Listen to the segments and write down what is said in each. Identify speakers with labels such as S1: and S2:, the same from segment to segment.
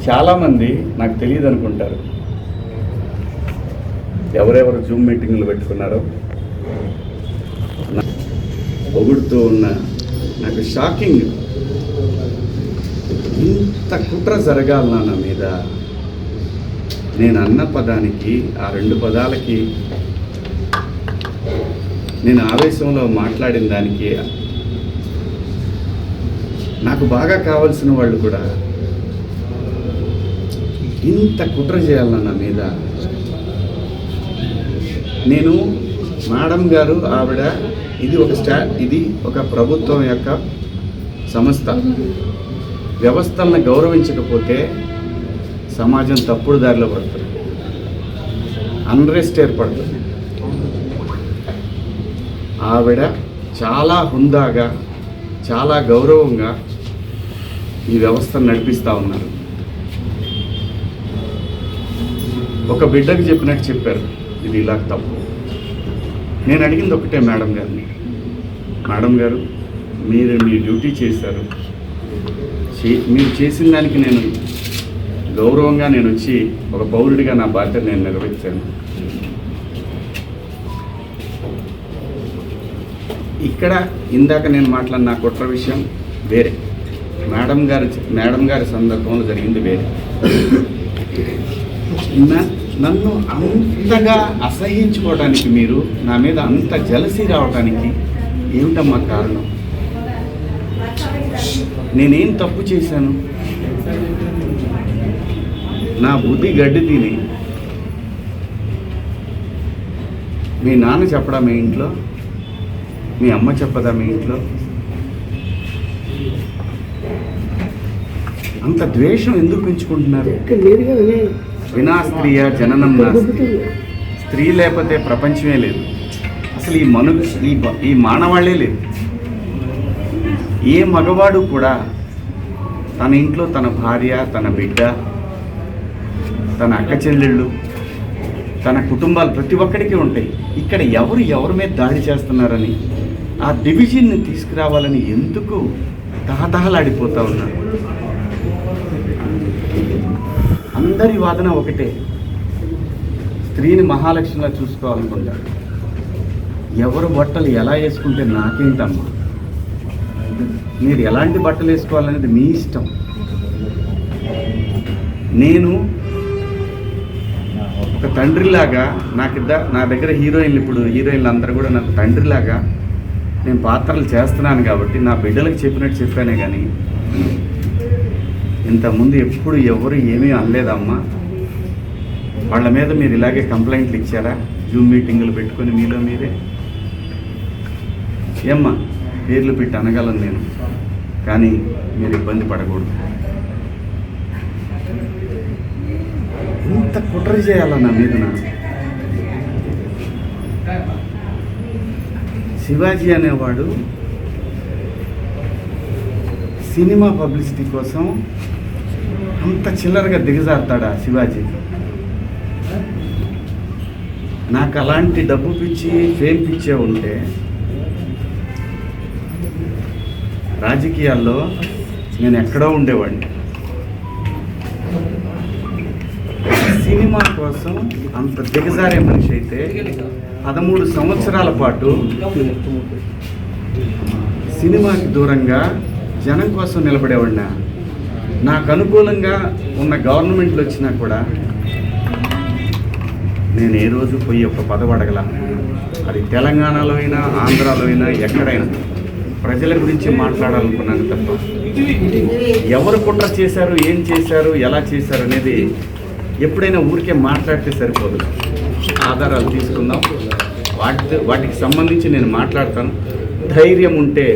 S1: చాలామంది నాకు తెలియదు అనుకుంటారు ఎవరెవరు జూమ్ మీటింగ్లు పెట్టుకున్నారో. పొగుడుతూ ఉన్న నాకు షాకింగ్, ఇంత కుట్ర జరగాలన్నా నా మీద. నేను అన్న పదానికి, ఆ 2 పదాలకి, నేను ఆవేశంలో మాట్లాడిన దానికి నాకు బాగా కావాల్సిన వాళ్ళు కూడా ఇంత కుట్ర చేయాలన్నా నా మీద. నేను మేడం గారు, ఆవిడ ఇది ఒక ప్రభుత్వం యొక్క సంస్థ. వ్యవస్థలను గౌరవించకపోతే సమాజం తప్పుడు దారిలో పడుతుంది, అన్రెస్ట్ ఏర్పడుతుంది. ఆవిడ చాలా హుందాగా, చాలా గౌరవంగా ఈ వ్యవస్థను నడిపిస్తూ ఉన్నారు. ఒక బిడ్డకు చెప్పినట్టు చెప్పారు, ఇది ఇలా తప్పు. నేను అడిగింది ఒకటే మేడం గారిని, మేడం గారు మీరు మీ డ్యూటీ చేశారు, మీరు చేసిన దానికి నేను గౌరవంగా నేను వచ్చి ఒక పౌరుడిగా నా బాధ్యత నేను నెరవేర్చాను. ఇక్కడ ఇందాక నేను మాట్లాడిన నా కుట్ర విషయం వేరే, మేడం గారి సందర్భంలో జరిగింది వేరే. నన్ను అంతగా అసహించుకోవడానికి, మీరు నా మీద అంత జలసీ రావడానికి ఏమిటమ్మా కారణం? నేనేం తప్పు చేశాను? నా బుద్ధి గడ్డి తిని మీ నాన్న చెప్పడా మీ ఇంట్లో? మీ అమ్మ చెప్పదా మీ ఇంట్లో? అంత ద్వేషం ఎందుకు పెంచుకుంటున్నారు? వినా స్త్రీయ జననం నాస్తి. స్త్రీ లేకపోతే ప్రపంచమే లేదు, అసలు ఈ మానవాళ్ళే లేదు. ఏ మగవాడు కూడా తన ఇంట్లో తన భార్య, తన బిడ్డ, తన అక్క చెల్లెళ్ళు, తన కుటుంబాలు ప్రతి ఒక్కడికి ఉంటాయి. ఇక్కడ ఎవరి మీద దాడి చేస్తున్నారని, ఆ డివిజన్ని తీసుకురావాలని ఎందుకు తహతహలాడిపోతూ ఉన్నారు? అందరి వాదన ఒకటే, స్త్రీని మహాలక్ష్మిలా చూసుకోవాలనుకుంటారు. ఎవరు బట్టలు ఎలా వేసుకుంటే నాకేంటమ్మా? మీరు ఎలాంటి బట్టలు వేసుకోవాలనేది మీ ఇష్టం. నేను ఒక తండ్రిలాగా నా దగ్గర హీరోయిన్లు అందరూ కూడా నాకు తండ్రిలాగా నేను పాత్రలు చేస్తున్నాను కాబట్టి నా బిడ్డలకు చెప్పినట్టు చెప్పానే కానీ ఇంతకుముందు ఎప్పుడు ఎవరు ఏమీ అనలేదమ్మా. వాళ్ళ మీద మీరు ఇలాగే కంప్లైంట్లు ఇచ్చారా? జూమ్ మీటింగులు పెట్టుకొని మీలో మీరే ఏమ్మా పేర్లు పెట్టి అనగలను నేను, కానీ మీరు ఇబ్బంది పడకూడదు. ఇంత కుట్ర చేయాలన్నా మీద శివాజీ అనేవాడు సినిమా పబ్లిసిటీ కోసం అంత చిల్లరగా దిగజారుతాడా శివాజీ? నాకు అలాంటి డబ్బు పిచ్చి, ఫేమ్ పిచ్చే ఉంటే రాజకీయాల్లో నేను ఎక్కడో ఉండేవాడిని. సినిమా కోసం అంత దిగజారే మనిషి అయితే 13 సంవత్సరాల పాటు సినిమాకి దూరంగా జనం కోసం నిలబడేవాడినా. నాకు అనుకూలంగా ఉన్న గవర్నమెంట్లు వచ్చినా కూడా నేను ఏ రోజు పోయి ఒక పదవి అడగల. అది తెలంగాణలో అయినా, ఆంధ్రాలో అయినా, ఎక్కడైనా ప్రజల గురించి మాట్లాడాలనుకున్నాను తప్ప ఎవరు కుట్ర చేశారు, ఏం చేశారు, ఎలా చేశారు అనేది ఎప్పుడైనా ఊరికే మాట్లాడితే సరిపోదు. ఆధారాలు తీసుకుందాం, వాటికి సంబంధించి నేను మాట్లాడతాను. ధైర్యం ఉంటే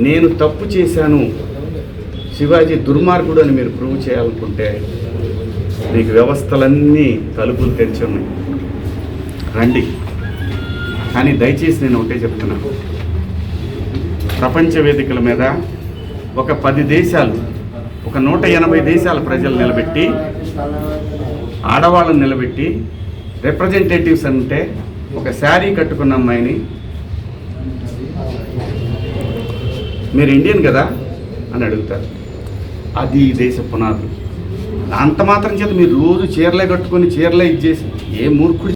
S1: నేను తప్పు చేశాను, శివాజీ దుర్మార్గుడు అని మీరు ప్రూవ్ చేయాలనుకుంటే మీకు వ్యవస్థలన్నీ తలుపులు తెరిచి ఉన్నాయి, రండి. కానీ దయచేసి నేను ఒకటే చెప్తున్నాను, ప్రపంచ వేదికల మీద ఒక 10 దేశాలు, ఒక 180 దేశాల ప్రజలు నిలబెట్టి, ఆడవాళ్ళని నిలబెట్టి, రిప్రజెంటేటివ్స్ అంటే ఒక శారీ కట్టుకున్న అమ్మాయిని మీరు ఇండియన్ కదా అని అడుగుతారు. అది దేశ పునాదులు. అంత మాత్రం చేత మీరు రోజు చీరలే కట్టుకొని చీరలే ఇచ్చేసి ఏ మూర్ఖుడు